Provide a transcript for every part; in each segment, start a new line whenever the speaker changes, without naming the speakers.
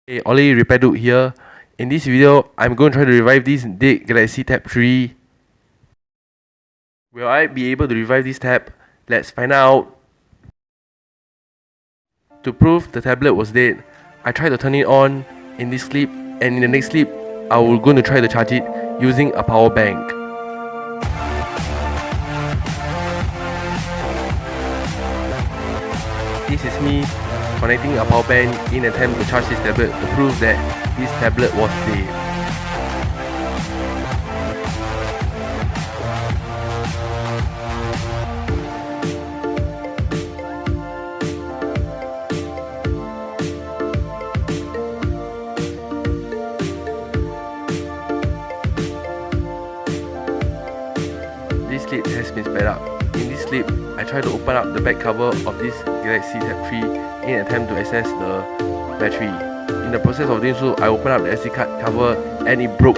Hey, Ollie Repair Dude here. In this video, I'm going to try to revive this Dead Galaxy Tab 3. Will I be able to revive this tab? Let's find out. To prove the tablet was dead, I tried to turn it on in this clip, and in the next clip, I will going to try to charge it using a power bank. This is me connecting a power bank in an attempt to charge this tablet to prove that this tablet was dead. This clip has been sped up. In this clip, I try to open up the back cover of this Galaxy Tab 3 in an attempt to access the battery. In the process of doing so, I opened up the SD card cover and it broke.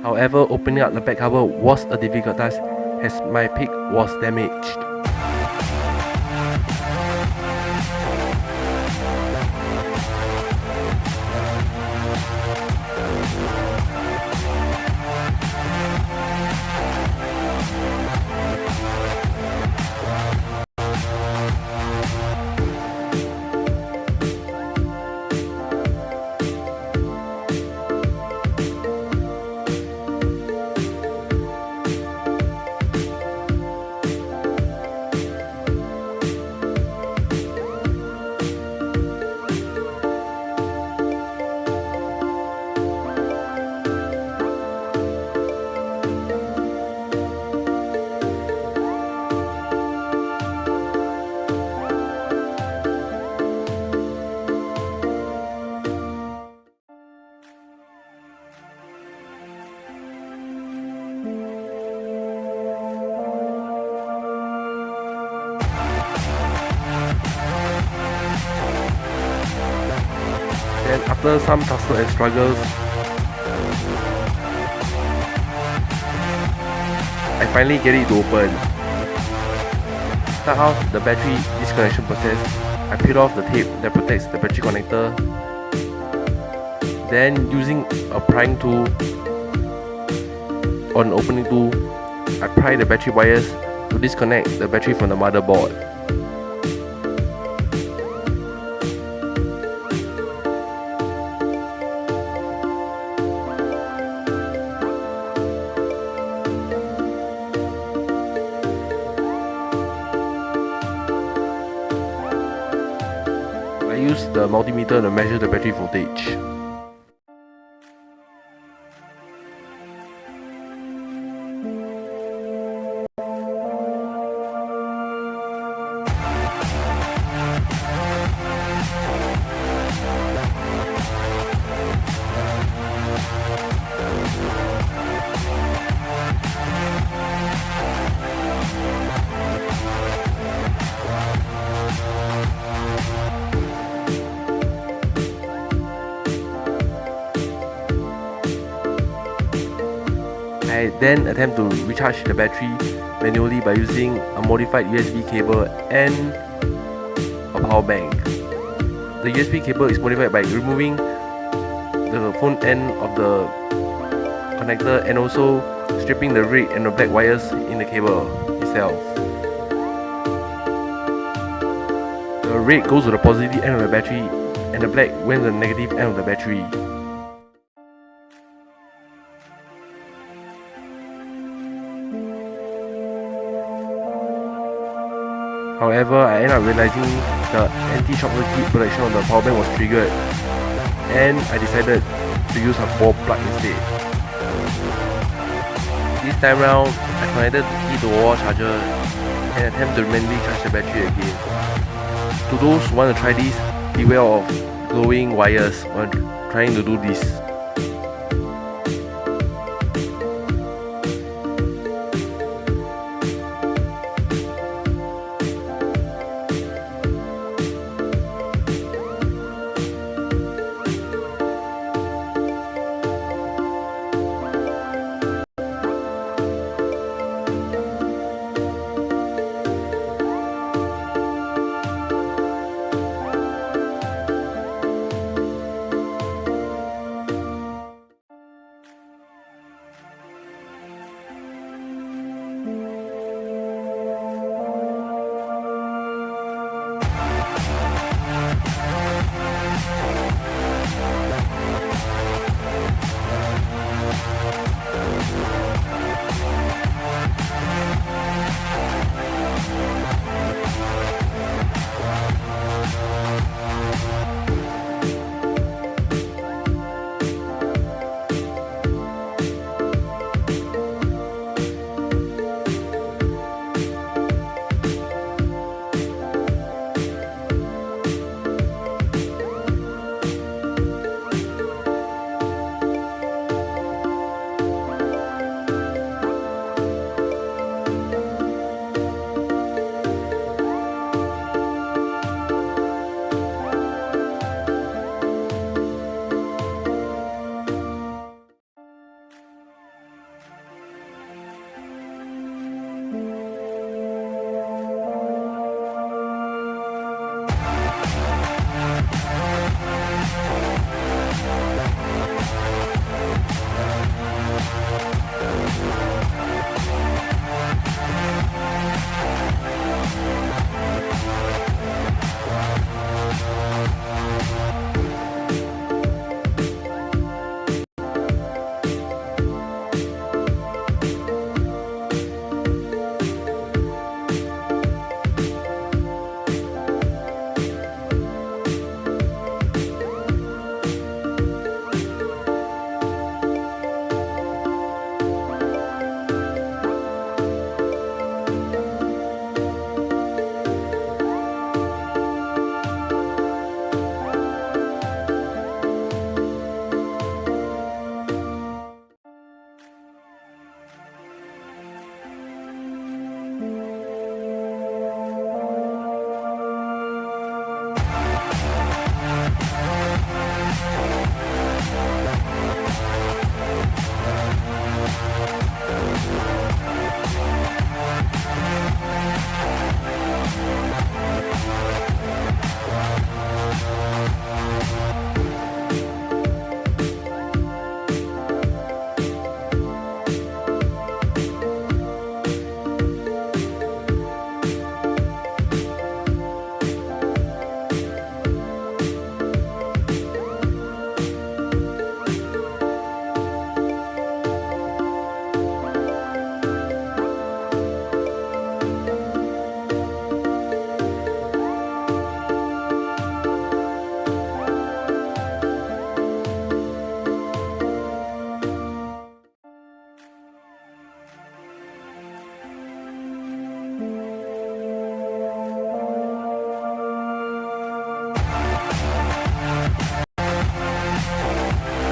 However, opening up the back cover was a difficult task as my pick was damaged. Then after some tussle and struggles, I finally get it to open. Start off the battery disconnection process. I peel off the tape that protects the battery connector. Then using a prying tool or an opening tool, I pry the battery wires to disconnect the battery from the motherboard. I use the multimeter to measure the battery voltage. I then attempt to recharge the battery manually by using a modified USB cable and a power bank. The USB cable is modified by removing the phone end of the connector and also stripping the red and the black wires in the cable itself. The red goes to the positive end of the battery and the black went to the negative end of the battery. However, I ended up realizing the anti-shock circuit protection on the power bank was triggered, and I decided to use a ball plug instead. This time round, I connected the key to a wall charger and attempt to manually charge the battery again. To those who want to try this, beware of glowing wires when trying to do this.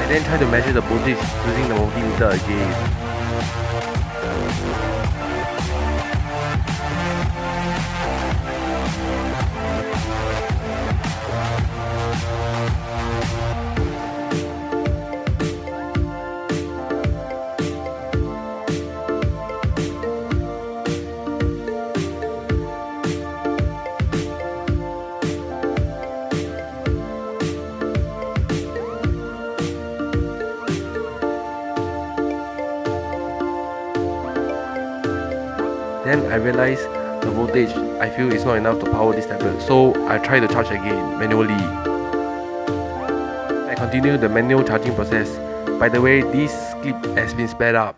I then try to measure the voltage using the multimeter again. Then I realized the voltage I feel is not enough to power this tablet, so I try to charge again manually. I continue the manual charging process. By the way, this clip has been sped up.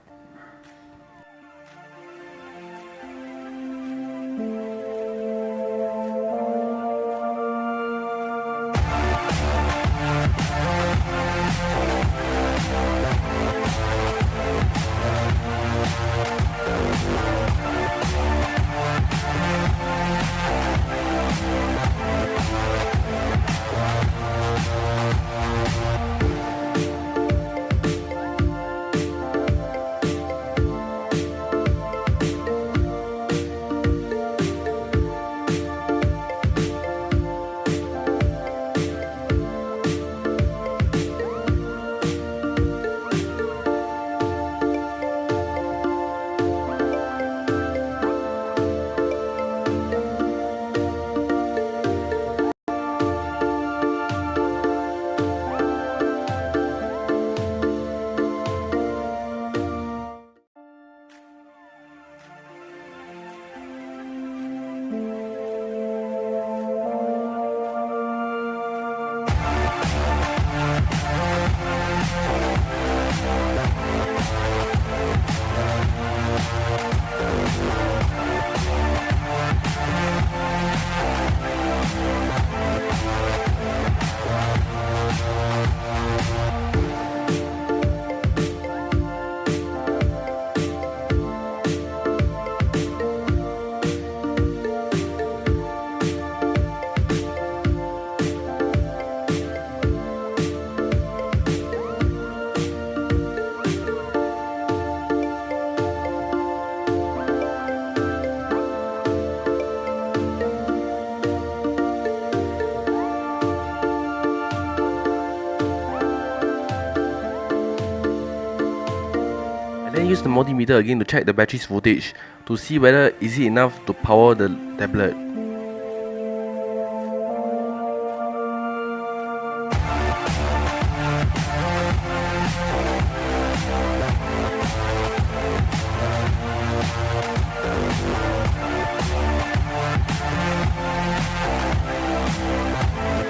I then use the multimeter again to check the battery's voltage to see whether is it enough to power the tablet.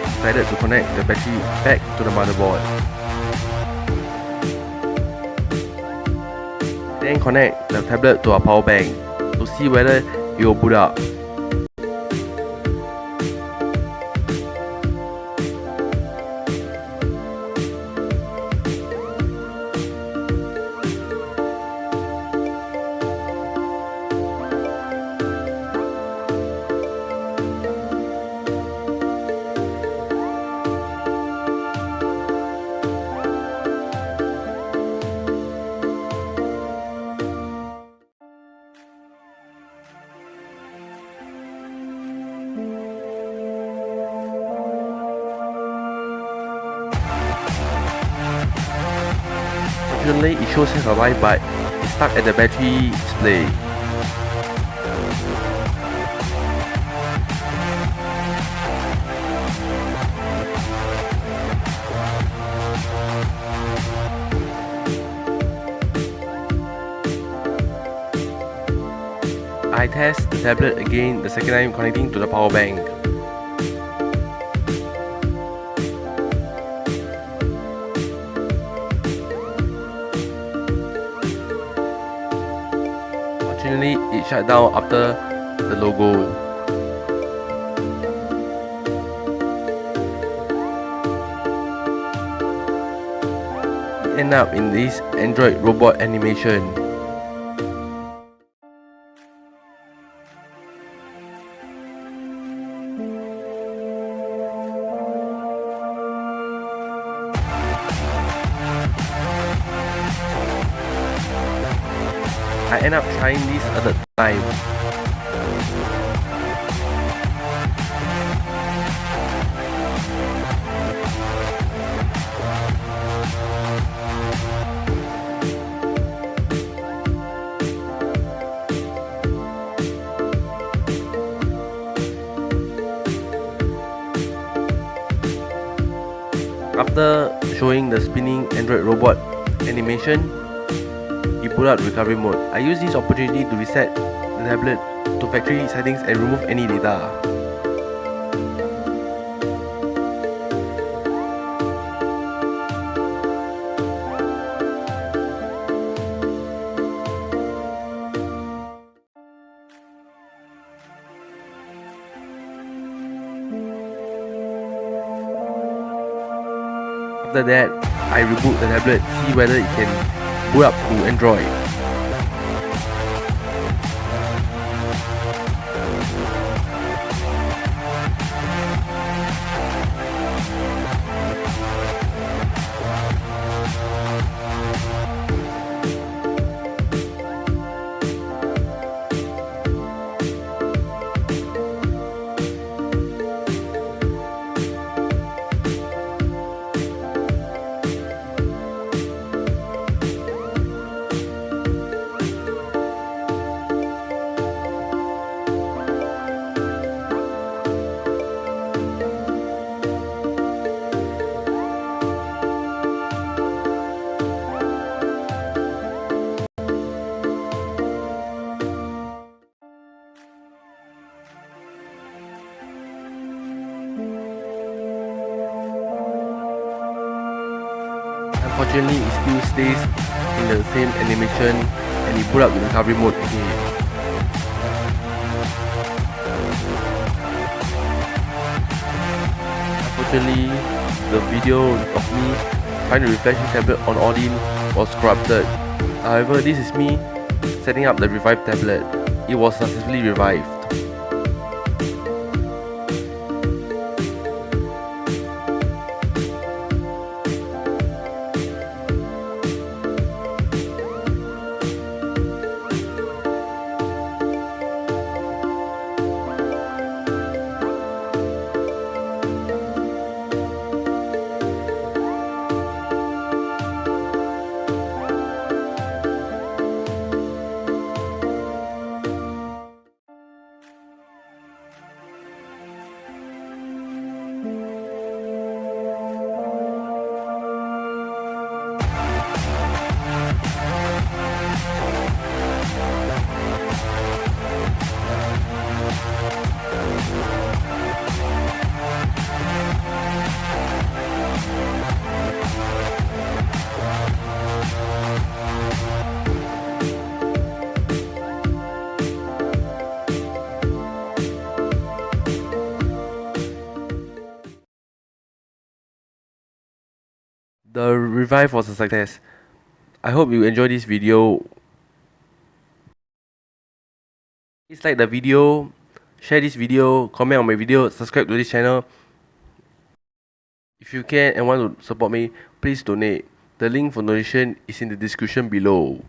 Decided to connect the battery back to the motherboard. Then connect the tablet to a power bank to see whether it will boot up. Fortunately, it shows has arrived, but it's stuck at the battery display. I test the tablet again the second time connecting to the power bank. Fortunately, it shut down after the logo. It ended up in this Android robot animation. I end up trying this a third time. After showing the spinning Android robot animation, he put out recovery mode. I used this opportunity to reset the tablet to factory settings and remove any data. After that, I reboot the tablet, see whether it can boot up to Android. Unfortunately, it still stays in the same animation and it boot up the recovery mode again. Unfortunately, the video of me trying to refresh this tablet on Odin was corrupted. However, this is me setting up the revived tablet. It was successfully revived. The revive was a success. I hope you enjoyed this video. Please like the video, share this video, comment on my video, subscribe to this channel. If you can and want to support me, please donate. The link for donation is in the description below.